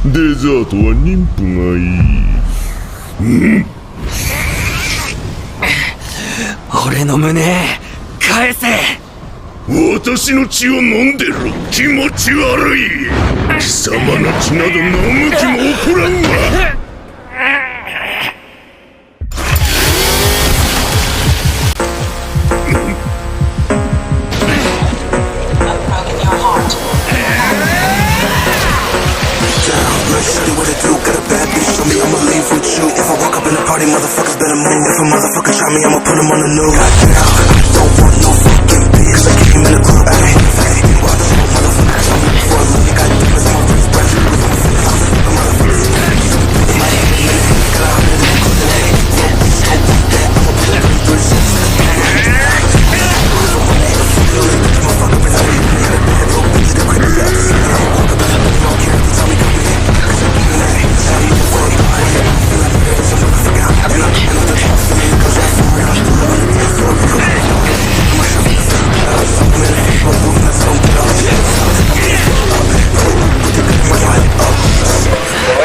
デザートは妊婦がいい。俺の胸返せ。私の血を飲んでる。気持ち悪い。貴様の血など飲む気も起こらんわ。Party motherfuckers better move. If a motherfucker try me, I'ma put him on the news. Goddamn, I don't want no fucking bitch. Cause I came in the club, ayy, ayy. Why the fuck motherfuckers tell me before I leave? Got diamonds on my wrist, brush with my feet. I'm the motherfuckers. My head in the head, got a hundred in the club today. No bitch, don't want that. I'ma put a 336. Motherfucker, bitch, I ain't got a bad little bitch. The crib is out the city. I'ma walk up in the bitch, don't care if you tell me come in. Cause I keep it ayy, tell you the way. Feel like it's a motherfucker.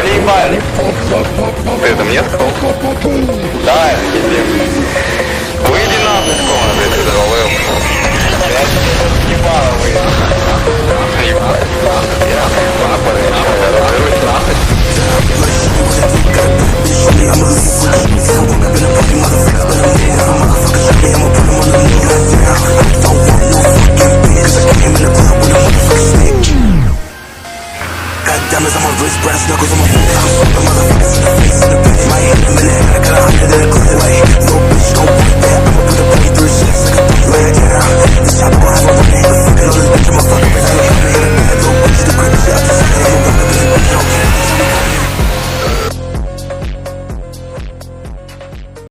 Ебали. Ты это мне сказал? Да, это пиздец. Выйди нахуй из комнаты, ты завалил. Я ебало выйду. Ебало. Я папа, я разберусь нахуй. Diamonds on my wrist, brass knuckles on my face. I'm the motherfuckers in the face in the bitch. My head in the minute, I got a hundred in the club. Wait, no bitch, don't want that. I'ma put a 336 like a 3 down. This chopper will have a running. The fucking all this bitch, I'ma fuck up. Bitch, I ain't in the bed. Little bitch, the crib is out the city. I'ma walk up in the bitch, don't care.